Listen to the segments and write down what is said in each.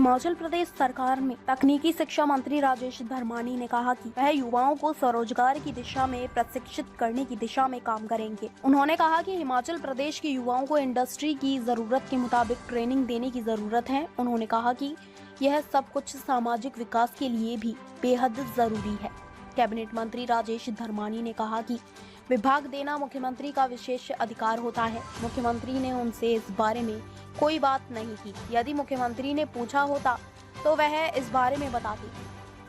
हिमाचल प्रदेश सरकार में तकनीकी शिक्षा मंत्री राजेश धर्मानी ने कहा कि वह युवाओं को स्वरोजगार की दिशा में प्रशिक्षित करने की दिशा में काम करेंगे। उन्होंने कहा कि हिमाचल प्रदेश के युवाओं को इंडस्ट्री की जरूरत के मुताबिक ट्रेनिंग देने की जरूरत है। उन्होंने कहा कि यह सब कुछ सामाजिक विकास के लिए भी बेहद जरूरी है। कैबिनेट मंत्री राजेश धर्मानी ने कहा कि विभाग देना मुख्यमंत्री का विशेष अधिकार होता है। मुख्यमंत्री ने उनसे इस बारे में कोई बात नहीं की। यदि मुख्यमंत्री ने पूछा होता तो वह इस बारे में बताते।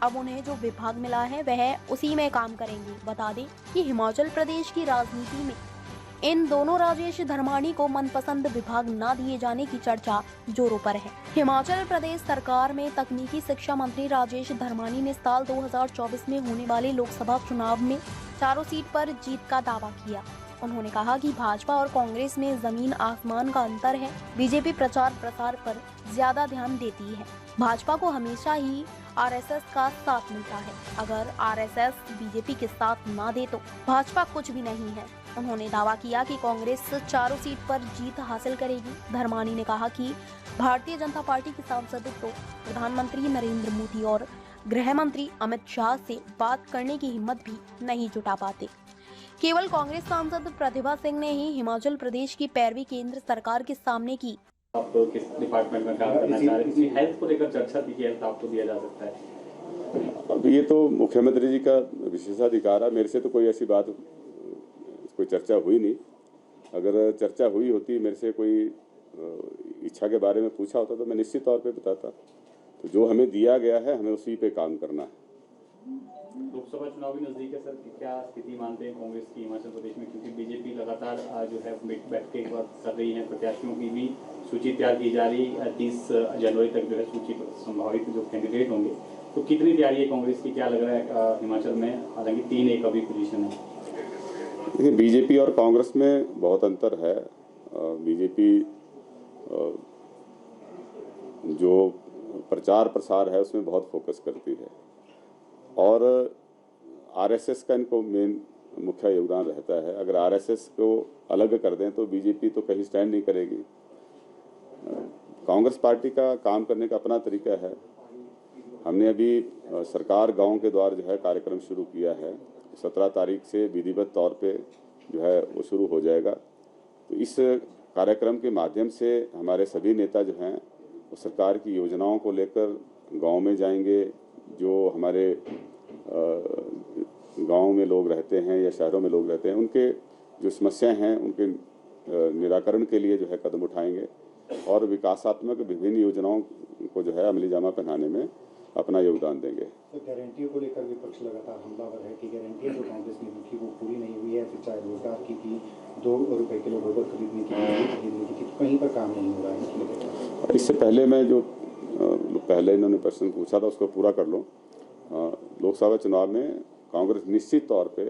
अब उन्हें जो विभाग मिला है वह उसी में काम करेंगे। बता दें कि हिमाचल प्रदेश की राजनीति में इन दोनों राजेश धर्मानी को मनपसंद विभाग न दिए जाने की चर्चा जोरों पर है। हिमाचल प्रदेश सरकार में तकनीकी शिक्षा मंत्री राजेश धर्मानी ने साल 2024 में होने वाले लोकसभा चुनाव में चारों सीट पर जीत का दावा किया। उन्होंने कहा कि भाजपा और कांग्रेस में जमीन आसमान का अंतर है। बीजेपी प्रचार प्रसार पर ज्यादा ध्यान देती है। भाजपा को हमेशा ही आरएसएस का साथ मिलता है। अगर आरएसएस बीजेपी के साथ ना दे तो भाजपा कुछ भी नहीं है। उन्होंने दावा किया कि कांग्रेस चारों सीट पर जीत हासिल करेगी। धर्मानी ने कहा कि भारतीय जनता पार्टी के सांसद तो प्रधानमंत्री नरेंद्र मोदी और गृह मंत्री अमित शाह से बात करने की हिम्मत भी नहीं जुटा पाते। केवल कांग्रेस सांसद प्रतिभा सिंह ने ही हिमाचल प्रदेश की पैरवी केंद्र सरकार के सामने की। आप तो किस डिपार्टमेंट में काम करना चाह रहे हैं? हेल्थ को लेकर चर्चा थी कि हेल्थ आपको दिया जा सकता है। अब ये तो मुख्यमंत्री जी का विशेषाधिकार है। मेरे से तो कोई ऐसी बात, कोई चर्चा हुई नहीं। अगर चर्चा हुई होती, मेरे से कोई इच्छा के बारे में पूछा होता तो मैं निश्चित तौर पे बताता। तो जो हमें दिया गया है हमें उसी पे काम करना है। लोकसभा चुनाव भी नजदीक है सर, क्या स्थिति मानते हैं कांग्रेस की हिमाचल प्रदेश में? क्योंकि बीजेपी लगातार जो है बैठकें कर रही है, प्रत्याशियों की भी सूची तैयार की जा रही है। 30 जनवरी तक जो है सूची संभावित जो कैंडिडेट होंगे, तो कितनी तैयारी है कांग्रेस की, क्या लग रहा है हिमाचल में? हालांकि 3-1 अभी पोजीशन है। देखिए, बीजेपी और कांग्रेस में बहुत अंतर है। बीजेपी जो प्रचार प्रसार है उसमें बहुत फोकस करती है और आरएसएस का इनको मेन मुख्य योगदान रहता है। अगर आरएसएस को अलग कर दें तो बीजेपी तो कहीं स्टैंड नहीं करेगी। कांग्रेस पार्टी का काम करने का अपना तरीका है। हमने अभी सरकार गांव के द्वार जो है कार्यक्रम शुरू किया है। 17 तारीख से विधिवत तौर पे जो है वो शुरू हो जाएगा। तो इस कार्यक्रम के माध्यम से हमारे सभी नेता जो हैं वो सरकार की योजनाओं को लेकर गांव में जाएंगे। जो हमारे गांव में लोग रहते हैं या शहरों में लोग रहते हैं, उनके जो समस्याएं हैं उनके निराकरण के लिए जो है कदम उठाएंगे और विकासात्मक विभिन्न योजनाओं को जो है अमली जामा पहनाने में अपना योगदान देंगे। तो गारंटियों को लेकर विपक्ष लगातार हमलावर है कि गारंटियां जो कांग्रेस ने दी थी वो पूरी नहीं हुई है। फिर चाहे रोजगार की 2 रुपए किलो गोबर खरीदने की थी, तो कहीं पर काम नहीं हो रहा है। इससे पहले मैं जो पहले इन्होंने प्रश्न पूछा था उसको पूरा कर लो। लोकसभा चुनाव में कांग्रेस निश्चित तौर पे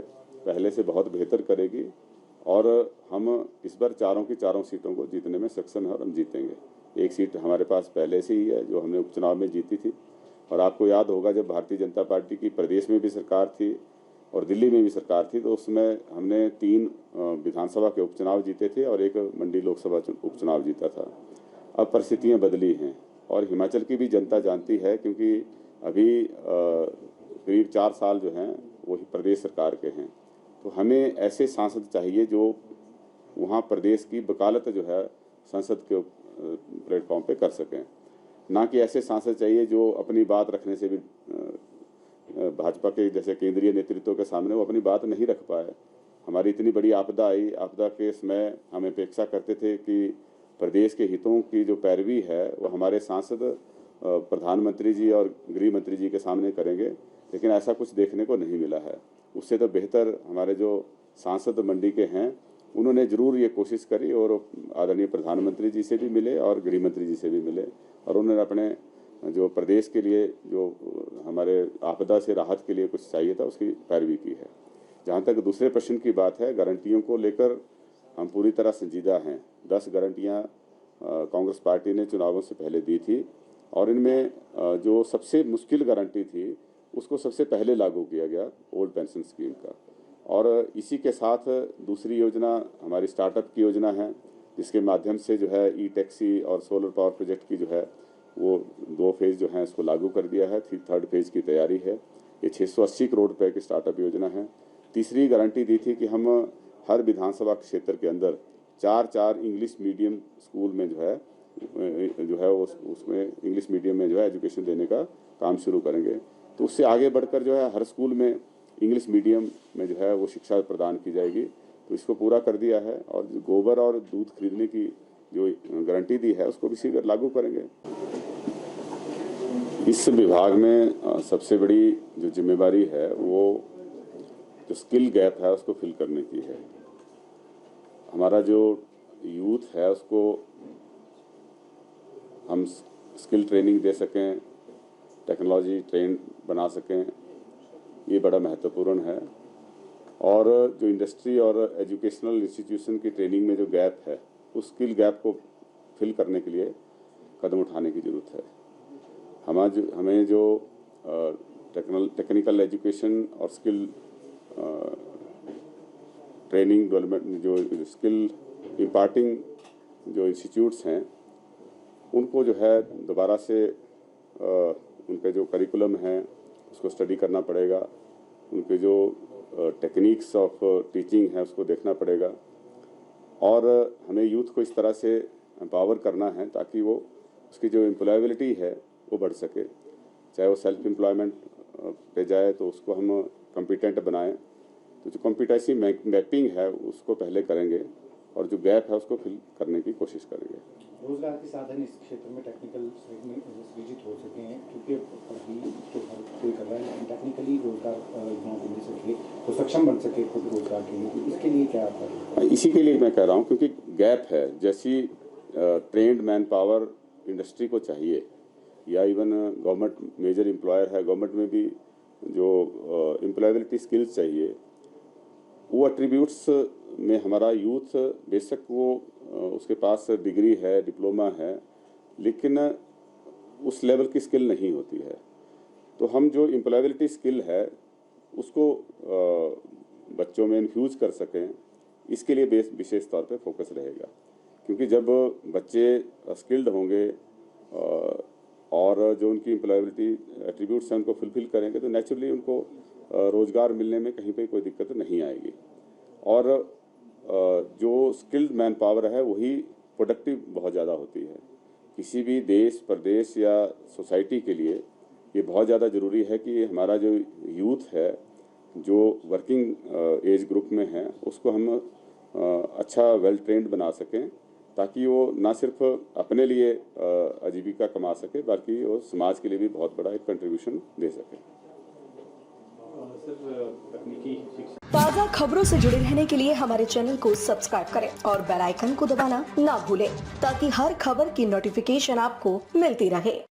पहले से बहुत बेहतर करेगी और हम इस बार चारों की चारों सीटों को जीतने में सक्षम है और हम जीतेंगे। एक सीट हमारे पास पहले से ही है जो हमने उपचुनाव में जीती थी। और आपको याद होगा जब भारतीय जनता पार्टी की प्रदेश में भी सरकार थी और दिल्ली में भी सरकार थी तो उसमें हमने 3 विधानसभा के उपचुनाव जीते थे और 1 मंडी लोकसभा उपचुनाव जीता था। अब परिस्थितियां बदली हैं और हिमाचल की भी जनता जानती है, क्योंकि अभी करीब 4 साल जो हैं वो प्रदेश सरकार के हैं। तो हमें ऐसे सांसद चाहिए जो वहाँ प्रदेश की वकालत जो है संसद के प्लेटफॉर्म पे कर सकें, ना कि ऐसे सांसद चाहिए जो अपनी बात रखने से भी भाजपा के जैसे केंद्रीय नेतृत्व के सामने वो अपनी बात नहीं रख पाए। हमारी इतनी बड़ी आपदा आई, आपदा के समय हम अपेक्षा करते थे कि प्रदेश के हितों की जो पैरवी है वो हमारे सांसद प्रधानमंत्री जी और गृह मंत्री जी के सामने करेंगे, लेकिन ऐसा कुछ देखने को नहीं मिला है। उससे तो बेहतर हमारे जो सांसद मंडी के हैं उन्होंने जरूर ये कोशिश करी और आदरणीय प्रधानमंत्री जी से भी मिले और गृह मंत्री जी से भी मिले और उन्होंने अपने जो प्रदेश के लिए जो हमारे आपदा से राहत के लिए कुछ चाहिए था उसकी पैरवी की है। जहाँ तक दूसरे प्रश्न की बात है, गारंटियों को लेकर हम पूरी तरह संजीदा हैं। 10 गारंटियाँ कांग्रेस पार्टी ने चुनावों से पहले दी थी और इनमें जो सबसे मुश्किल गारंटी थी उसको सबसे पहले लागू किया गया, ओल्ड पेंशन स्कीम का। और इसी के साथ दूसरी योजना हमारी स्टार्टअप की योजना है, जिसके माध्यम से जो है ई टैक्सी और सोलर पावर प्रोजेक्ट की जो है वो 2 फेज़ जो हैं इसको लागू कर दिया है। थर्ड फेज़ की तैयारी है। ये 680 करोड़ रुपए की स्टार्टअप योजना है। तीसरी गारंटी दी थी कि हम हर विधानसभा क्षेत्र के अंदर 4 इंग्लिश मीडियम स्कूल में जो है उसमें इंग्लिश मीडियम में जो है एजुकेशन देने का काम शुरू करेंगे। तो उससे आगे बढ़कर जो है हर स्कूल में इंग्लिश मीडियम में जो है वो शिक्षा प्रदान की जाएगी। तो इसको पूरा कर दिया है और गोबर और दूध खरीदने की जो गारंटी दी है उसको भी शीघ्र लागू करेंगे। इस विभाग में सबसे बड़ी जो जिम्मेवारी है वो जो स्किल गैप है उसको फिल करने की है। हमारा जो यूथ है उसको हम स्किल ट्रेनिंग दे सकें, टेक्नोलॉजी ट्रेन बना सकें, ये बड़ा महत्वपूर्ण है। और जो इंडस्ट्री और एजुकेशनल इंस्टीट्यूशन की ट्रेनिंग में जो गैप है उस स्किल गैप को फिल करने के लिए कदम उठाने की ज़रूरत है। हमें जो टेक्निकल एजुकेशन और स्किल ट्रेनिंग डेवलपमेंट जो स्किल इम्पार्टिंग जो इंस्टीट्यूट्स हैं उनको जो है दोबारा से उनके जो करिकुलम है उसको स्टडी करना पड़ेगा। उनके जो टेक्निक्स ऑफ टीचिंग है उसको देखना पड़ेगा और हमें यूथ को इस तरह से एम्पावर करना है ताकि वो उसकी जो एम्प्लॉयबिलिटी है वो बढ़ सके। चाहे वो सेल्फ एम्प्लॉयमेंट पे जाए तो उसको हम कॉम्पिटेंट बनाएं। तो जो कॉम्पिटेंसी मैपिंग है उसको पहले करेंगे और जो गैप है उसको फिल करने की कोशिश करेंगे। रोजगार के साधन इस क्षेत्र में टेक्निकल सृजित हो सके हैं, क्योंकि अभी तो हर कोई कर रहा है, लेकिन टेक्निकली रोजगार युवाओं को मिल सके तो सक्षम बन सके खुद रोजगार के लिए। इसके लिए क्या करें? इसी के लिए मैं कह रहा हूँ क्योंकि गैप है। जैसी ट्रेंड मैन पावर इंडस्ट्री को चाहिए या इवन गवर्नमेंट मेजर एम्प्लॉयर है, गवर्नमेंट में भी जो एम्प्लॉयबिलिटी स्किल्स चाहिए वो एट्रीब्यूट्स में हमारा यूथ बेशक वो उसके पास डिग्री है, डिप्लोमा है, लेकिन उस लेवल की स्किल नहीं होती है। तो हम जो एम्प्लॉयबिलिटी स्किल है उसको बच्चों में इन्फ्यूज कर सकें, इसके लिए विशेष तौर पे फोकस रहेगा। क्योंकि जब बच्चे स्किल्ड होंगे और जो उनकी एम्प्लॉयबिलिटी एट्रीब्यूट्स हैं उनको फुलफिल करेंगे तो नेचुरली उनको रोज़गार मिलने में कहीं पे कोई दिक्कत नहीं आएगी। और जो स्किल्ड मैन पावर है वही प्रोडक्टिव बहुत ज़्यादा होती है। किसी भी देश, प्रदेश या सोसाइटी के लिए ये बहुत ज़्यादा ज़रूरी है कि हमारा जो यूथ है जो वर्किंग एज ग्रुप में है उसको हम अच्छा वेल ट्रेंड बना सकें ताकि वो ना सिर्फ अपने लिए आजीविका कमा सके बल्कि वो समाज के लिए भी बहुत बड़ा एक कंट्रीब्यूशन दे सके। ताज़ा खबरों से जुड़े रहने के लिए हमारे चैनल को सब्सक्राइब करें और बेल आइकन को दबाना ना भूलें ताकि हर खबर की नोटिफिकेशन आपको मिलती रहे।